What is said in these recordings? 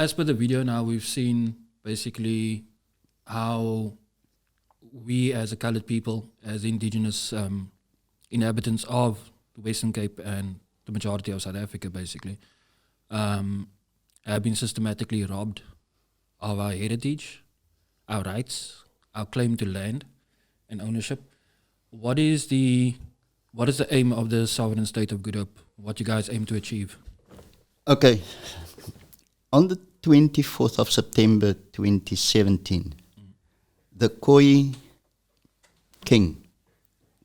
as per the video now, we've seen basically how we as a coloured people, as indigenous inhabitants of the Western Cape and the majority of South Africa basically, have been systematically robbed of our heritage, our rights, our claim to land and ownership. What is the aim of the sovereign state of Good Hope? What you guys aim to achieve? Okay. On the 24th of September 2017, the Khoi king,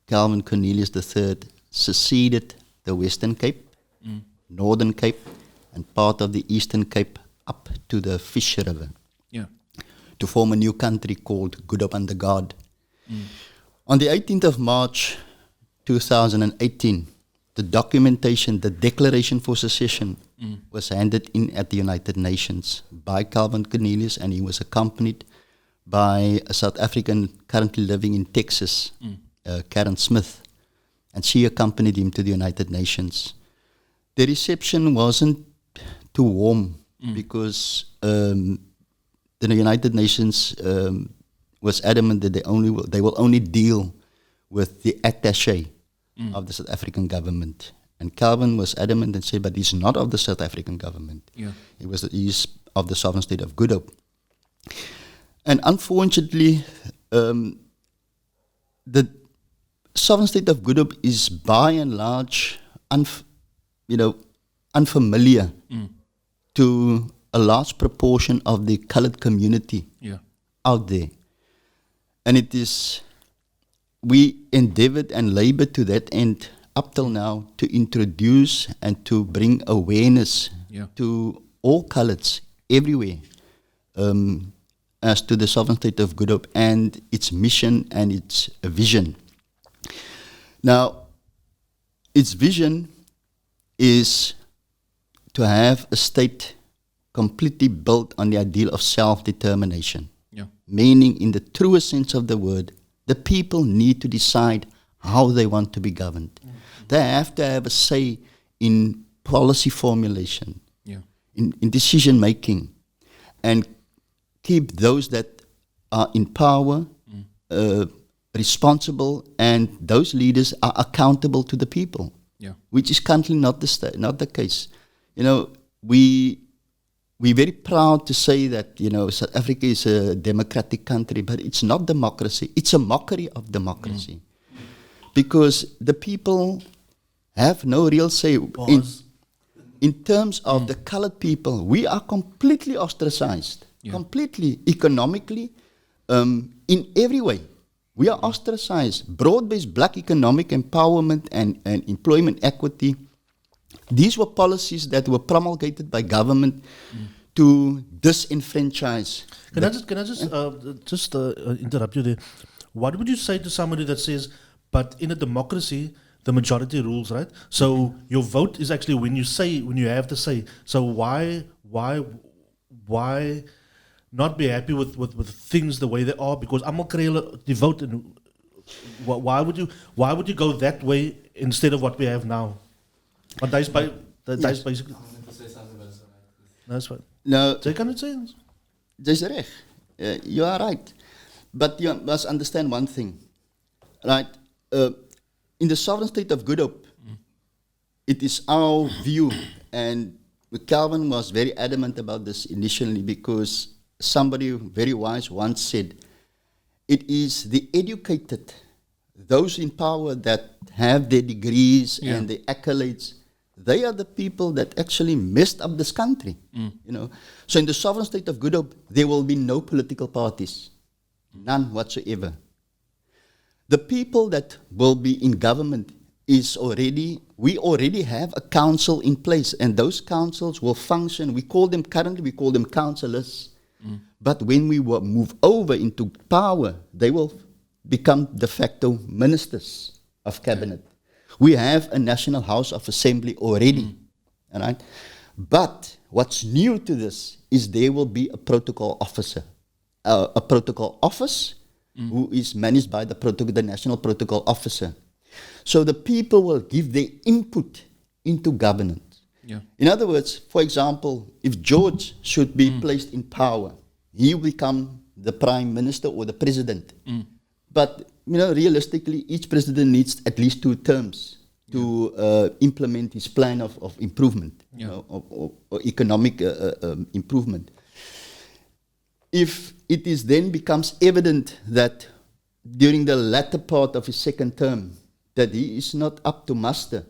Calvin Cornelius III, seceded the Western Cape, Northern Cape, and part of the Eastern Cape up to the Fish River to form a new country called Good Hope under God. On the 18th of March 2018, the documentation, the Declaration for Secession, was handed in at the United Nations by Calvin Cornelius, and he was accompanied by a South African currently living in Texas, Karen Smith, and she accompanied him to the United Nations. The reception wasn't too warm because the United Nations was adamant that they will only deal with the attaché of the South African government. And Calvin was adamant and said, but he's not of the South African government. He's of the sovereign state of Good Hope. And unfortunately, the sovereign state of Good Hope is by and large unfamiliar to a large proportion of the coloured community out there. And it is, we endeavoured and laboured to that end up till now to introduce and to bring awareness to all coloureds everywhere as to the sovereign state of Good Hope and its mission and its vision. Now, its vision is to have a state completely built on the ideal of self-determination. Meaning, in the truest sense of the word, the people need to decide how they want to be governed. They have to have a say in policy formulation, in decision making, and keep those that are in power responsible, and those leaders are accountable to the people, which is currently not the case. We're very proud to say that, South Africa is a democratic country, but it's not democracy. It's a mockery of democracy. Because the people have no real say. In terms of the coloured people, we are completely ostracized, completely economically, in every way. We are ostracized. Broad-based black economic empowerment and employment equity. These were policies that were promulgated by government to disenfranchise. Can I just interrupt you there? What would you say to somebody that says, but in a democracy, the majority rules, right? So your vote is actually when you have the say. So why not be happy with things the way they are? Because I'm not going to vote. And why would you go that way instead of what we have now? But that's basically. That's what. No, Jy kan dit sê. Dis reg. You are right. But you must understand one thing. Right? In the sovereign state of Good Hope, it is our view, and Calvin was very adamant about this initially because somebody very wise once said, it is the educated, those in power that have their degrees and their accolades, they are the people that actually messed up this country. So in the sovereign state of Good Hope, there will be no political parties, none whatsoever. The people that will be in government we already have a council in place, and those councils will function. We call them councillors. But when we will move over into power, they will become de facto ministers of cabinet. We have a National House of Assembly already. All right? But what's new to this is there will be a protocol officer, a protocol office who is managed by the National Protocol Officer. So the people will give their input into governance. Yeah. In other words, for example, if George should be placed in power, he will become the prime minister or the president. But realistically, each president needs at least 2 terms to implement his plan of improvement, or economic improvement. If it is then becomes evident that during the latter part of his second term that he is not up to muster,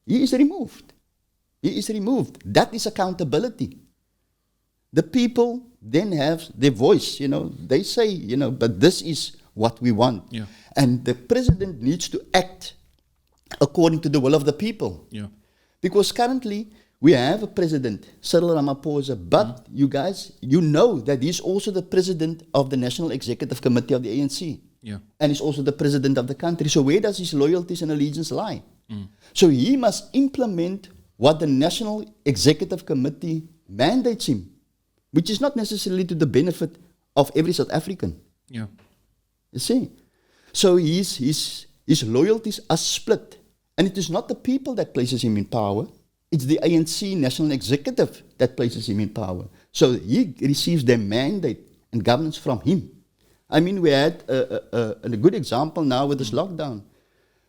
he is removed. He is removed. That is accountability. The people then have their voice, they say, but this is what we want. Yeah. And the president needs to act according to the will of the people. Yeah. Because currently we have a president, Cyril Ramaphosa, but you guys, know that he's also the president of the National Executive Committee of the ANC. Yeah. And he's also the president of the country. So where does his loyalties and allegiance lie? So he must implement what the National Executive Committee mandates him, which is not necessarily to the benefit of every South African. Yeah. You see? So his loyalties are split. And it is not the people that places him in power. It's the ANC National Executive that places him in power. So he receives their mandate and governance from him. I mean, we had a good example now with this lockdown.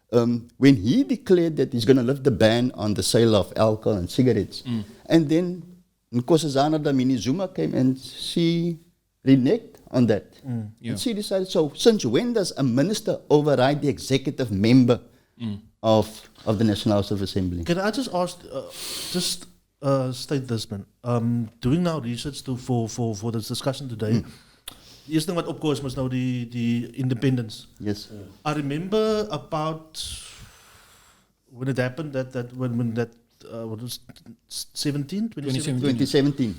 When he declared that he's going to lift the ban on the sale of alcohol and cigarettes, and then Nkosazana Dlamini Zuma came and she reneged on that. Yeah. And she decided, so since when does a minister override the executive member of the National House of Assembly? Can I just ask, state this, man. Doing now research for this discussion today, the eerste ding wat opkom is nou die independence. Yes. I remember about when it happened that when that what was 17, 2017? 2017.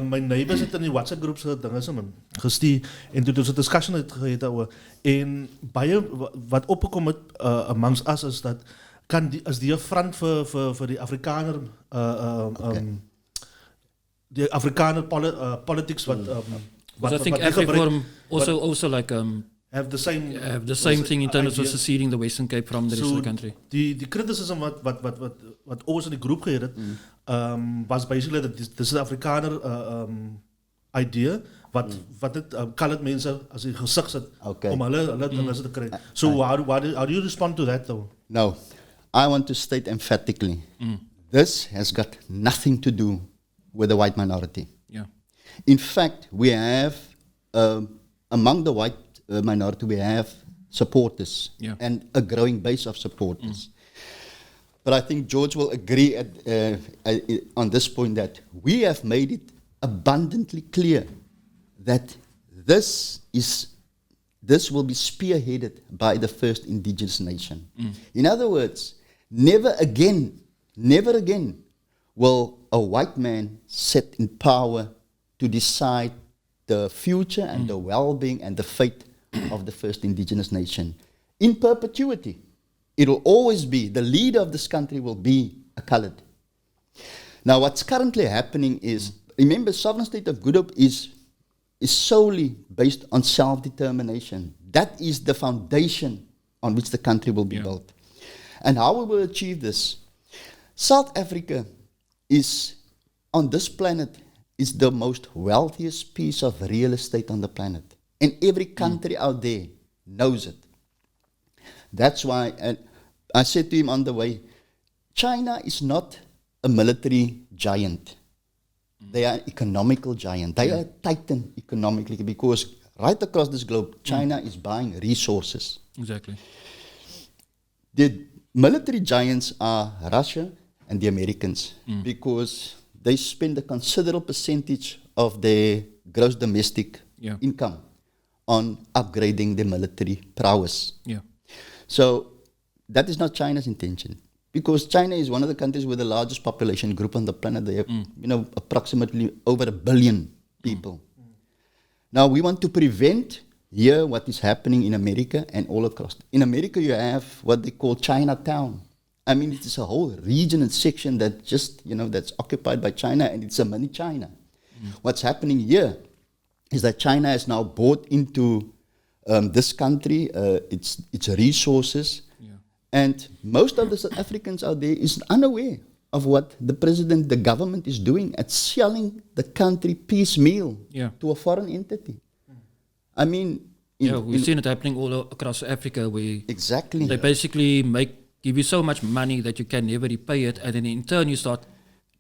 My neighbors het in die WhatsApp groep se dinge se man gestuur en toe het ons 'n discussion gehad daaroor en baie wat opgekom het amongst us is dat is die 'n front vir die Afrikaner die Afrikaner politics wat I think AfriForum also like have the same thing in terms idea. of seceding the Western Cape from the rest of the country. Die criticism wat ons in die groep geheer het, was basically dat dis 'n Afrikaner idee wat dit colored mense as die gesig sit om hulle dinge te kry. So how do you respond to that though? No, I want to state emphatically, this has got nothing to do with the white minority. Yeah. In fact, we have, among the white minority, we have supporters and a growing base of supporters. But I think George will agree on this point that we have made it abundantly clear that this will be spearheaded by the first indigenous nation. In other words, never again will a white man sit in power to decide the future and the well-being and the fate of the first indigenous nation. In perpetuity, it will always be, the leader of this country will be a colored. Now, what's currently happening is, remember, sovereign state of good hope is solely based on self-determination. That is the foundation on which the country will be built. And how we will achieve this? South Africa is, on this planet, is the most wealthiest piece of real estate on the planet. And every country out there knows it. That's why, and I said to him on the way, China is not a military giant. They are an economical giant. They are a titan economically because right across this globe, China is buying resources. Exactly. The military giants are Russia and the Americans because they spend a considerable percentage of their gross domestic income on upgrading their military prowess. Yeah. So that is not China's intention. Because China is one of the countries with the largest population group on the planet. They have, approximately over 1 billion people. Now we want to prevent here what is happening in America and all across. In America, you have what they call Chinatown. I mean, it is a whole region and section that just, that's occupied by China, and it's a mini China. What's happening here is that China has now bought into this country, its resources. And most of the South Africans out there is unaware of what the president, the government is doing at selling the country piecemeal Yeah. to a foreign entity. I mean, We've seen it happening all across Africa where exactly. they basically give you so much money that you can never repay it, and then in turn you start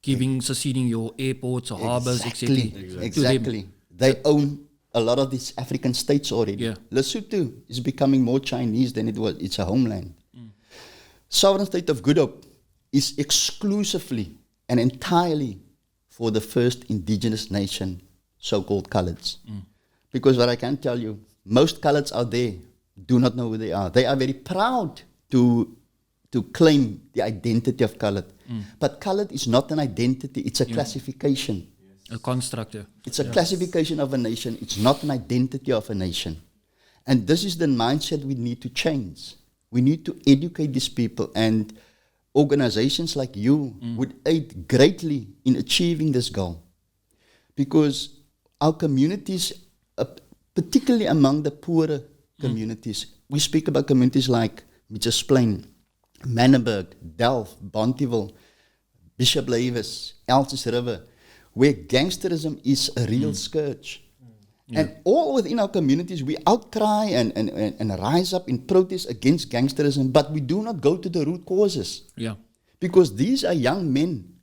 seceding your airports or harbors, etc. Exactly. They own a lot of these African states already. Yeah. Lesotho is becoming more Chinese than it was. It's a homeland. Sovereign State of Good Hope is exclusively and entirely for the first indigenous nation, so-called coloureds. Because what I can tell you, most coloureds out there do not know who they are. They are very proud to claim the identity of coloured. But coloured is not an identity, it's a classification. A construct. Yeah. It's a classification of a nation. It's not an identity of a nation. And this is the mindset we need to change. We need to educate these people, and organizations like you would aid greatly in achieving this goal. Because our communities, particularly among the poorer communities, we speak about communities like Mitchell's Plain, Manenberg, Delft, Bonteville, Bishop Lavis, Elsis River, where gangsterism is a real scourge. And all within our communities, we outcry and rise up in protest against gangsterism, but we do not go to the root causes. Yeah. Because these are young men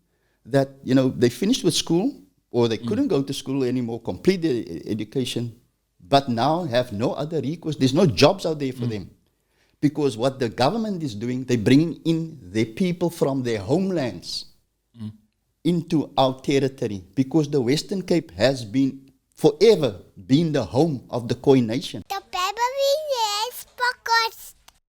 that, they finished with school, or they couldn't go to school anymore, complete their education, but now have no other recourse. There's no jobs out there for them. Because what the government is doing, they're bringing in their people from their homelands into our territory, because the Western Cape has been forever been the home of the Khoi nation.